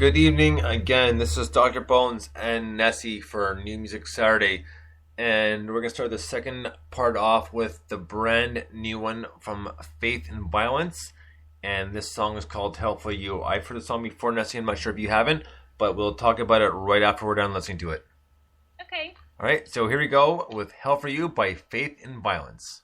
good evening. Again, this is Dr. Bones and Nessie for New Music Saturday. And we're going to start the second part off with the brand new one from Faith and Violence. And this song is called Hell for You. I've heard the song before, Nessie. I'm not sure if you haven't, but we'll talk about it right after we're done listening to it. Okay. All right, so here we go with Hell for You by Faith and Violence.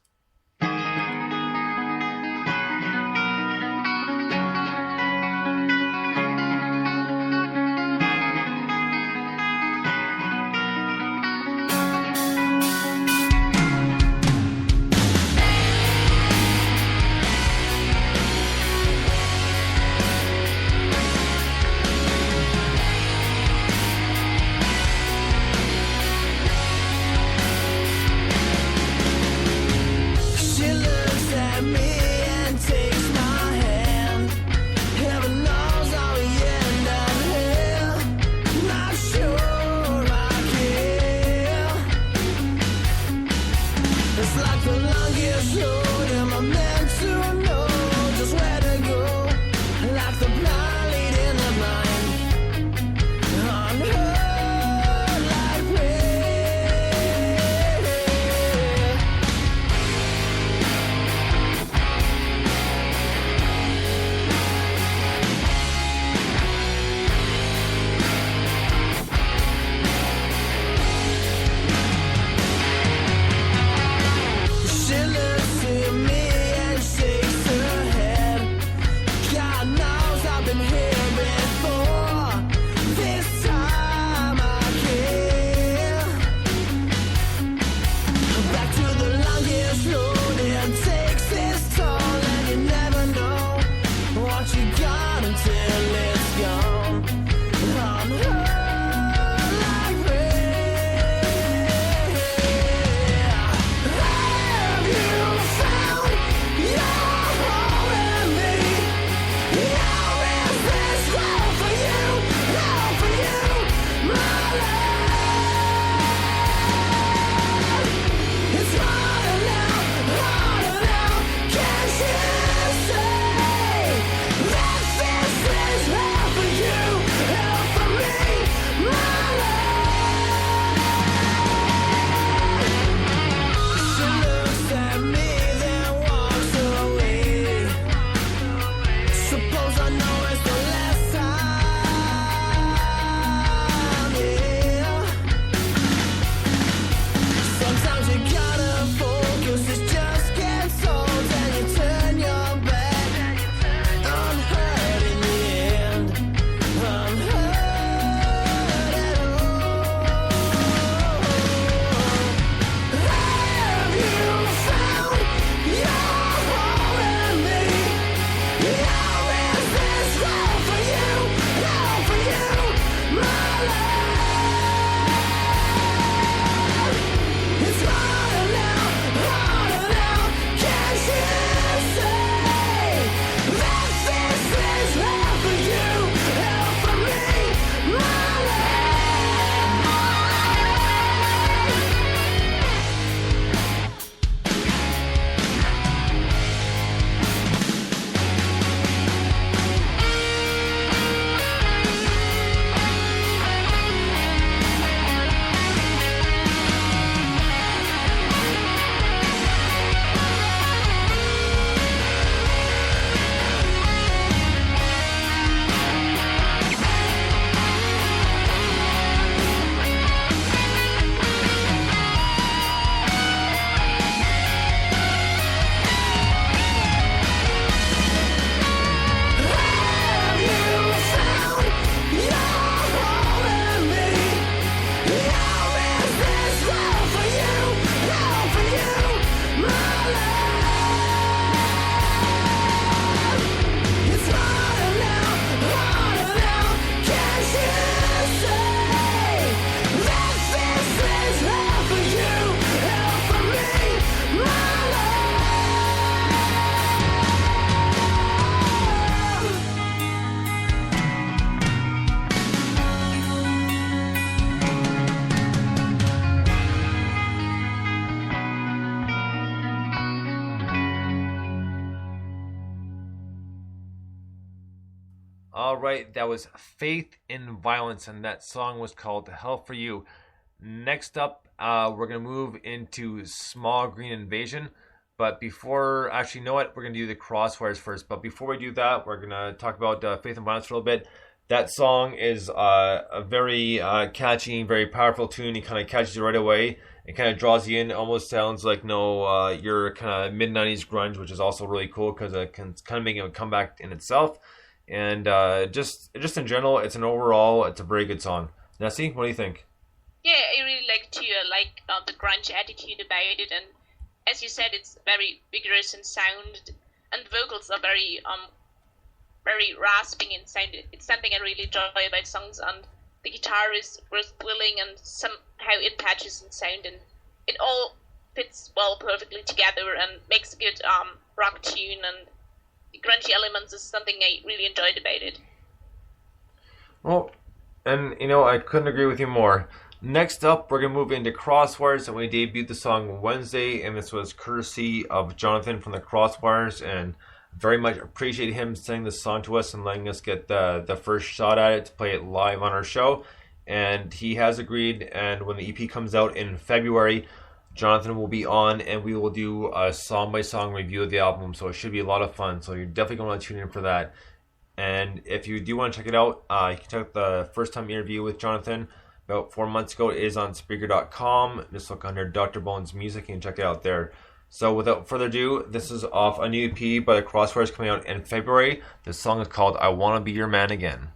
All right, that was Faith in Violence, and that song was called Hell for You. Next up, we're going to move into Small Green Invasion. But before, actually, you know what? We're going to do the Crosswires first. But before we do that, we're going to talk about Faith and Violence for a little bit. That song is a very catchy, very powerful tune. It kind of catches you right away. It kind of draws you in. It almost sounds like your kind of mid-90s grunge, which is also really cool because it can kind of make a comeback in itself. And just in general, it's a very good song. Nessie, what do you think? Yeah, I really like the grunge attitude about it, and as you said, it's very vigorous in sound, and the vocals are very rasping in sound. It's something I really enjoy about songs, and the guitar is worth thrilling and somehow it patches in sound, and it all fits well perfectly together and makes a good rock tune, and the grungy elements is something I really enjoyed about it. Well, and I couldn't agree with you more. Next up, we're going to move into Crosswires, and we debuted the song Wednesday, and this was courtesy of Jonathan from the Crosswires, and very much appreciate him sending this song to us and letting us get the first shot at it to play it live on our show. And he has agreed, and when the EP comes out in February, Jonathan will be on, and we will do a song-by-song review of the album, so it should be a lot of fun. So you're definitely going to want to tune in for that. And if you do want to check it out, you can check out the first-time interview with Jonathan about 4 months ago. It is on Spreaker.com. Just look under Dr. Bones Music and check it out there. So without further ado, this is off a new EP by the Crosswires coming out in February. The song is called I Wanna Be Your Man Again.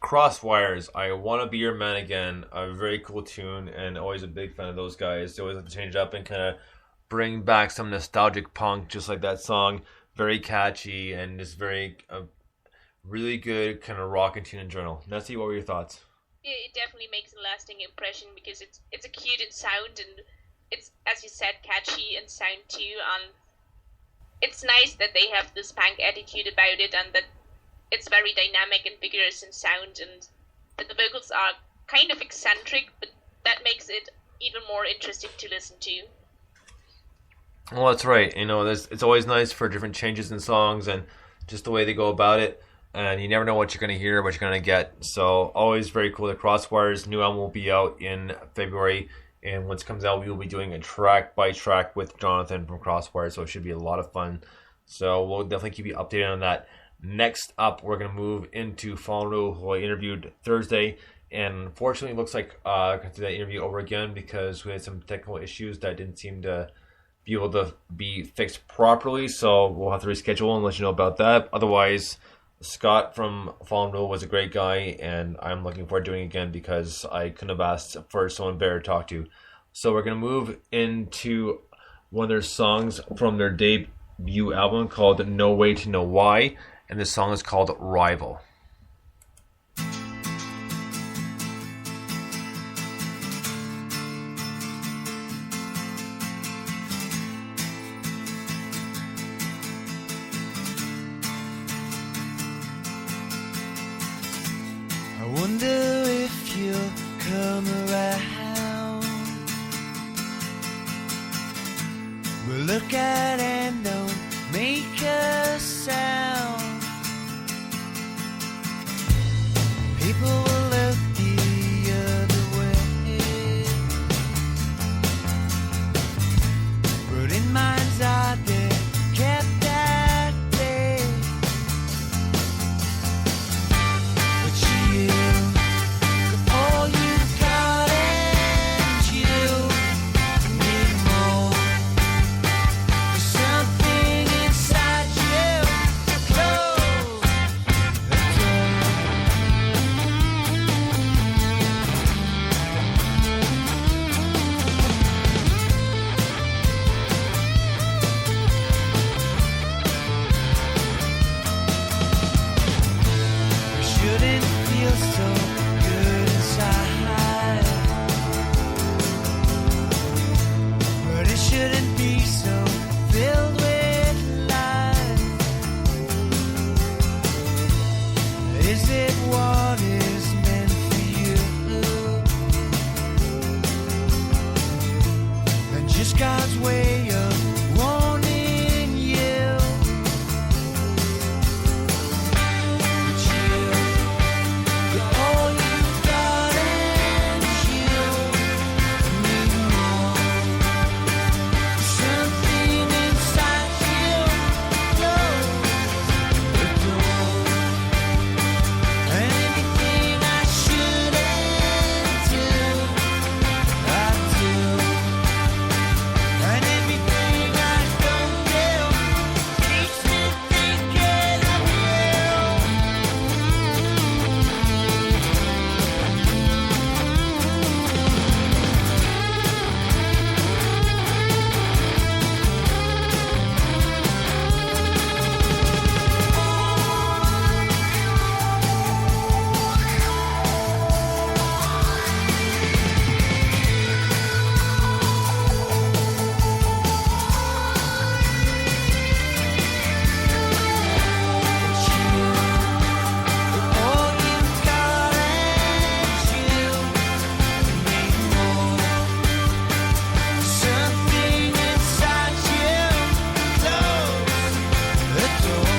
Crosswires, I Wanna Be Your Man Again, a very cool tune, and always a big fan of those guys. They always like to change up and kind of bring back some nostalgic punk, just like that song. Very catchy and just really good kind of rock and tune in general. Nessie, what were your thoughts? It definitely makes a lasting impression because it's a cute in sound, and it's, as you said, catchy in sound too. And it's nice that they have this punk attitude about it, and that it's very dynamic and vigorous in sound, and that the vocals are kind of eccentric, but that makes it even more interesting to listen to. Well, that's right. It's always nice for different changes in songs and just the way they go about it. And you never know what you're going to hear, what you're going to get. So always very cool. The Crosswire's new album will be out in February, and once it comes out, we will be doing a track by track with Jonathan from Crosswire. So it should be a lot of fun. So we'll definitely keep you updated on that. Next up, we're going to move into Fallen Rule, who I interviewed Thursday. And unfortunately, it looks like I can do that interview over again because we had some technical issues that didn't seem to be able to be fixed properly. So we'll have to reschedule and let you know about that. Otherwise, Scott from Fallen Rule was a great guy, and I'm looking forward to doing it again because I couldn't have asked for someone better to talk to. So we're going to move into one of their songs from their debut album called No Way to Know Why, and this song is called Rival. I wonder if you'll come around. We'll look at and don't make a sound. People will look the other way, but in mind's eye they're kept at bay. But you, all you've got, and you need more. There's something inside you. Close the door. We shouldn't feel so good inside, but it shouldn't be so filled with lies. Is it what is meant for you? And just God's way of warning you. But you're all you've got, and you need more. Something inside you. Close the door. And everything I shouldn't do, I do. And everything I don't do keeps me thinking of all you've got, and you need more. Something inside you. Close the door.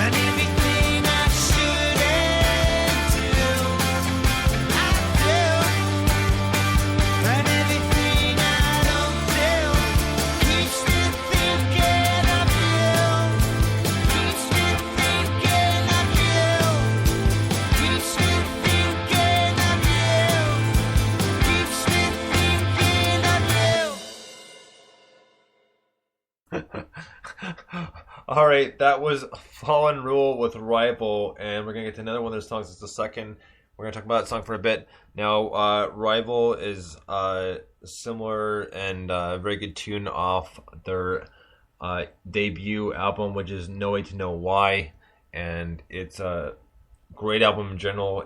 And everything I shouldn't do, I do. And everything I don't do keeps me thinking of you. Keeps me thinking of you. Keeps me thinking of you. Keeps me thinking of you. All right, that was Fallen Rule with Rival, and we're gonna get to another one of their songs. It's the second. We're gonna talk about that song for a bit. Now, Rival is similar and very good tune off their debut album, which is No Way to Know Why, and it's a great album in general.